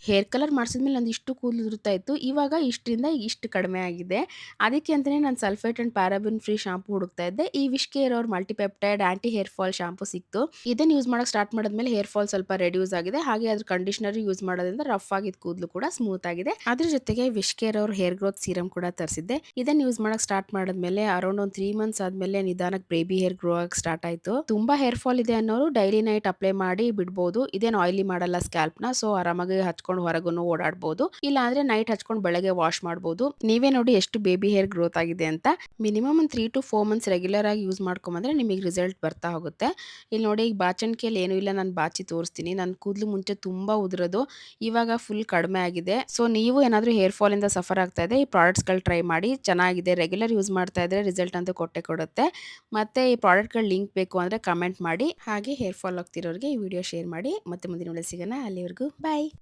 Hair colour ಮಾಡಿಸಿದ್ಮೇಲೆ ನಂದಿಷ್ಟು ಕೂದಲು ಉದುರ್ತಾ ಇತ್ತು. ಇವಾಗ ಇಷ್ಟರಿಂದ ಇಷ್ಟು ಕಡಿಮೆ ಆಗಿದೆ. ಅದಕ್ಕೆ ಅಂತಾನೆ ನಾನು ಸಲ್ಫೇಟ್ ಅಂಡ್ ಪ್ಯಾರಾಬೆನ್ ಫ್ರೀ ಶಾಂಪೂ ಹುಡುಕ್ತಾ ಇದ್ದೆ. ಈ ವಿಶ್ ಕೇರ್ ಅವ್ರ ಮಲ್ಟಿಪೆಪ್ಟೈಡ್ ಆಂಟಿ ಹೇರ್ ಫಾಲ್ ಶಾಂಪೂ ಸಿಕ್ತು. ಇದನ್ನ ಯೂಸ್ ಮಾಡಕ್ಕೆ ಸ್ಟಾರ್ಟ್ ಮಾಡಿದ್ಮೇಲೆ ಹೇರ್ ಫಾಲ್ ಸ್ವಲ್ಪ ರೆಡ್ಯೂಸ್ ಆಗಿದೆ. ಹಾಗೆ ಅದ್ರ ಕಂಡೀಷನರ್ ಯೂಸ್ ಮಾಡೋದ್ರಿಂದ ರಫ್ ಆಗಿದ್ದ ಕೂದಲು ಕೂಡ ಸ್ಮೂತ್ ಆಗಿದೆ. ಅದ್ರ ಜೊತೆಗೆ ವಿಶ್ ಕೇರ್ ಅವ್ರ ಹೇರ್ ಗ್ರೋತ್ ಸೀರಮ್ ಕೂಡ ತರಿಸಿದ್ದೆ. ಇದನ್ನ ಯೂಸ್ ಮಾಡಕ್ಕೆ ಸ್ಟಾರ್ಟ್ ಮಾಡಿದ್ಮೇಲೆ ಅರೌಂಡ್ ಒಂದು 3 ಮಂತ್ಸ್ ಆದ್ಮೇಲೆ ನಿಧಾನಕ್ಕೆ ಬೇಬಿ ಹೇರ್ ಗ್ರೋ ಆಗಕ್ಕೆ ಸ್ಟಾರ್ಟ್ ಆಯ್ತು. ತುಂಬಾ ಹೇರ್ ಫಾಲ್ ಇದೆ ಅನ್ನೋರು ಡೈಲಿ ನೈಟ್ ಅಪ್ಲೈ ಮಾಡಿ ಬಿಡ್ಬೋದು. ಇದೇನು ಆಯಿಲಿ ಮಾಡಲ್ಲ ಸ್ಕ್ಯಾಲ್ಪ್‌ನ. ಸೊ ಆರಾಮಾಗಿ ಹಚ್ಕೊಂಡು ಹೊರಗೂನು ಓಡಾಡ್ಬೋದು. ಇಲ್ಲ ಅಂದ್ರೆ ನೈಟ್ ಹಚ್ಕೊಂಡು ಬೆಳಗ್ಗೆ ವಾಶ್ ಮಾಡ್ಬೋದು. ನೀವೇ ನೋಡಿ ಎಷ್ಟು ಬೇಬಿ ಹೇರ್ ಗ್ರೋತ್ ಆಗಿದೆ ಅಂತ. ಮಿನಿಮಮ್ ಒಂದು 3 ಟು 4 ಮಂತ್ಸ್ ರೆಗ್ಯುಲರ್ ಆಗಿ ಯೂಸ್ ಮಾಡ್ಕೊಂಬಂದ್ರೆ ನಿಮಗೆ ರಿಸಲ್ಟ್ ಬರ್ತಾ ಹೋಗುತ್ತೆ. ಇಲ್ಲಿ ನೋಡಿ ಈಗ ಬಾಚಣಿಕೆಯಲ್ಲಿ ಏನೂ ಇಲ್ಲ, ನಾನು ಬಾಚಿ ತೋರಿಸ್ತೀನಿ. ನನ್ನ ಕೂದಲು ಮುಂಚೆ ತುಂಬಾ ಉದುರೋದು, ಇವಾಗ ಫುಲ್ ಕಡಿಮೆ ಆಗಿದೆ. ಸೊ ನೀವು ಏನಾದರೂ ಹೇರ್ ಫಾಲ್ ಇಂದ ಸಫರ್ ಆಗ್ತಾ ಇದೆ, ಈ ಪ್ರಾಡಕ್ಟ್ಸ್‌ಗಳು ಟ್ರೈ ಮಾಡಿ. ಚೆನ್ನಾಗಿದೆ. ರೆಗ್ಯುಲರ್ ಯೂಸ್ ಮಾಡ್ತಾ ಇದ್ರೆ ರಿಸಲ್ಟ್ ಅಂತೂ ಕೊಟ್ಟೆ ಕೊಡುತ್ತೆ. ಮತ್ತೆ ಈ ಪ್ರಾಡಕ್ಟ್‌ಗಳ ಲಿಂಕ್ ಬೇಕು ಅಂದ್ರೆ ಕಮೆಂಟ್ ಮಾಡಿ. ಹಾಗೆ ಹೇರ್ ಫಾಲ್ ಆಗ್ತಿರೋರಿಗೆ ಈ ವಿಡಿಯೋ ಶೇರ್ ಮಾಡಿ. ಮತ್ತೆ ಮುಂದಿನ ವಿಡಿಯೋದಲ್ಲಿ ಸಿಗೋಣ. ಅಲ್ಲಿವರೆಗೂ ಬಾಯ್.